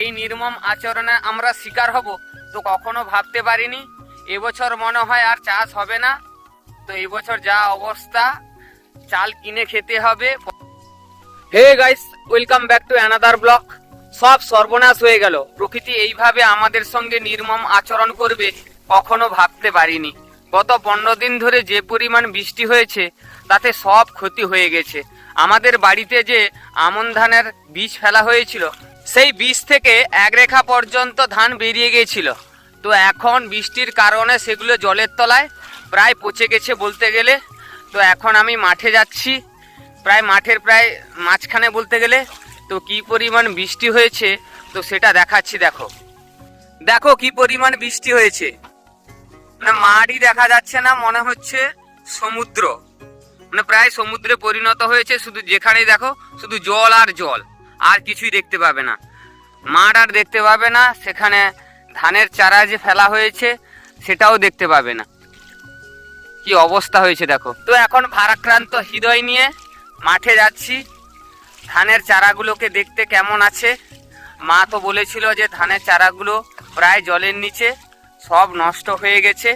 এই নির্মম আচরণে আমরা শিকার হব তো কখনো ভাবতে পারিনি। এবছর মনে হয় আর চাষ হবে না। তো এবছর যা অবস্থা, চাল কিনে খেতে হবে। Hey guys, welcome back to another blog. সব সর্বনাশ হয়ে গেল। প্রকৃতি এইভাবে আমাদের সঙ্গে নির্মম আচরণ করবে কখনো ভাবতে পারিনি। গত 15 দিন ধরে যে পরিমাণ বৃষ্টি হয়েছে তাতে সব ক্ষতি হয়ে গেছে। আমাদের বাড়িতে যে আমন ধানের বীজ ফেলা হয়েছিল সেই বীজ থেকে এক রেখা পর্যন্ত ধান বেরিয়ে গিয়েছিল। তো এখন বৃষ্টির কারণে সেগুলো জলের তলায় প্রায় পচে গেছে বলতে গেলে। তো এখন আমি মাঠে যাচ্ছি, প্রায় মাঠের প্রায় মাঝখানে বলতে গেলে। তো কি পরিমাণ বৃষ্টি হয়েছে তো সেটা দেখাচ্ছি। দেখো দেখো কি পরিমাণ বৃষ্টি হয়েছে, মানে মাঠই দেখা যাচ্ছে না, মনে হচ্ছে সমুদ্র, মানে প্রায় সমুদ্রে পরিণত হয়েছে। শুধু যেখানেই দেখো শুধু জল আর জল, আর কিছুই দেখতে পাবে না, মাঠ আর দেখতে পাবে না। সেখানে ধানের চারা যে ফেলা হয়েছে সেটাও দেখতে পাবে না। কি অবস্থা হয়েছে দেখো। তো এখন ভারাক্রান্ত হৃদয় নিয়ে মাঠে যাচ্ছি ধানের চারাগুলোকে দেখতে কেমন আছে। মা তো বলেছিল যে ধানের চারাগুলো প্রায় জলের নিচে, সব নষ্ট হয়ে গেছে,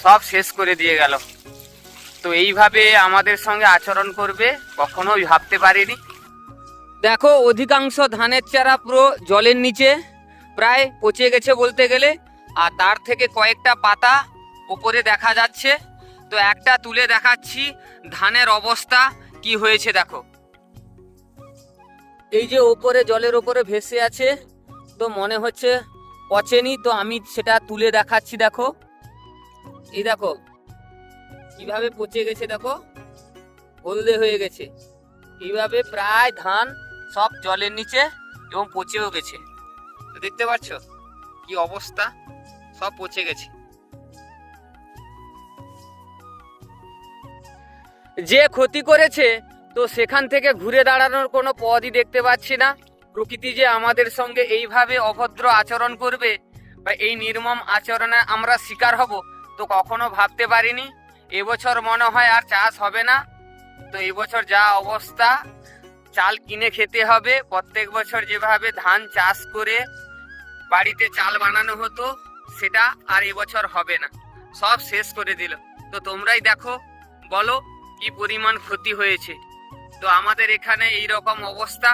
সব শেষ করে দিয়ে গেল। তো এইভাবে আমাদের সঙ্গে আচরণ করবে কখনোই ভাবতে পারিনি। দেখো অধিকাংশ ধানের চারা পুরো জলের নিচে প্রায় পচে গেছে বলতে গেলে, আর তার থেকে কয়েকটা পাতা উপরে দেখা যাচ্ছে। তো একটা তুলে দেখাচ্ছি ধানের অবস্থা কি হয়েছে দেখো। এই যে ওপরে জলের ওপরে ভেসে আছে, তো মনে হচ্ছে পচেনি। তো আমি সেটা তুলে দেখাচ্ছি। দেখো এই দেখো কিভাবে পচে গেছে, দেখো হলদে হয়ে গেছে। এইভাবে প্রায় ধান সব জলের নিচে এবং পচেও গেছে। তো দেখতে পাচ্ছ কি অবস্থা, সব পচে গেছে। যে ক্ষতি করেছে তো সেখান থেকে ঘুরে দাঁড়ানোর কোনো পথই দেখতে পাচ্ছি না। প্রকৃতি যে আমাদের সঙ্গে এইভাবে অভদ্র আচরণ করবে বা এই নির্মম আচরণে আমরা শিকার হব তো কখনো ভাবতে পারিনি। এবছর মনে হয় আর চাষ হবে না। তো এবছর যা অবস্থা, চাল কিনে খেতে হবে। প্রত্যেক বছর যেভাবে ধান চাষ করে বাড়িতে চাল বানানো হতো সেটা আর এবছর হবে না, সব শেষ করে দিল। তো তোমরাই দেখো, বলো কি পরিমাণ ক্ষতি হয়েছে। তো আমাদের এখানে এই রকম অবস্থা,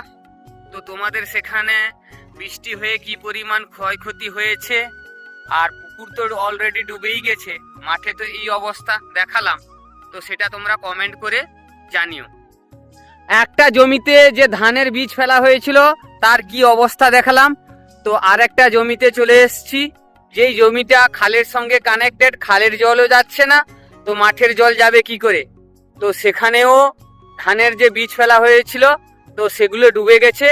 তো তোমাদের সেখানে বৃষ্টি হয়ে কি পরিমাণ ক্ষয়ক্ষতি হয়েছে। আর পুকুর তো অলরেডি ডুবেই গেছে, মাঠে তো এই অবস্থা দেখালাম। তো সেটা তোমরা কমেন্ট করে জানিও। একটা জমিতে যে ধানের বীজ ফেলা হয়েছিল তার কি অবস্থা দেখালাম। তো আরেকটা জমিতে চলে এসেছি, যেই জমিটা খালের সঙ্গে কানেক্টেড, খালের জলও যাচ্ছে না, তো মাঠের জল যাবে কি করে। তো সেখানেও ধানের যে বীজ ফেলা হয়েছিল তো সেগুলো ডুবে গেছে।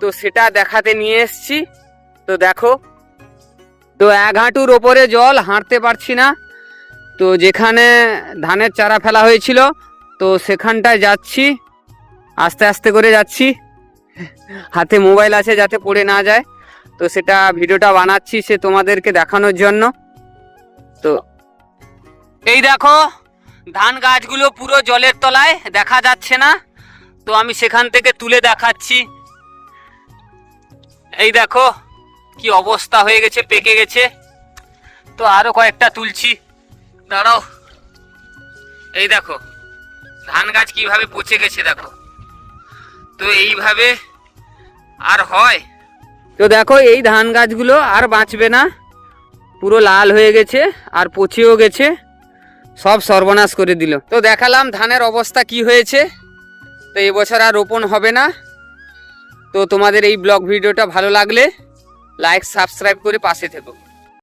তো সেটা দেখাতে নিয়ে এসেছি। তো দেখো, তো 1 হাঁটুর ওপরে জল, হাঁটতে পারছি না। তো যেখানে ধানের চারা ফেলা হয়েছিল তো সেখানটায় যাচ্ছি, আস্তে আস্তে করে যাচ্ছি। হাতে মোবাইল আছে যাতে পড়ে না যায়, তো সেটা ভিডিওটা বানাচ্ছি সে তোমাদেরকে দেখানোর জন্য। তো এই দেখো ধান গাছগুলো পুরো জলের তলায়, দেখা যাচ্ছে না। তো আমি সেখান থেকে তুলে দেখাচ্ছি। এই দেখো কি অবস্থা হয়ে গেছে, পেকে গেছে। তো আরো কয়েকটা তুলছি, দাঁড়াও। এই দেখো ধান গাছ কিভাবে পচে গেছে দেখো। তো এইভাবে আর হয়? তো দেখো এই ধান গাছগুলো আর বাঁচবে না, পুরো লাল হয়ে গেছে আর পচেও গেছে, সব সর্বনাশ করে দিল। তো দেখালাম ধানের অবস্থা কি হয়েছে। তো এবছর আর রোপণ হবে না। তো তোমাদের এই ব্লগ ভিডিওটা ভালো লাগলে লাইক সাবস্ক্রাইব করে পাশে থেকো।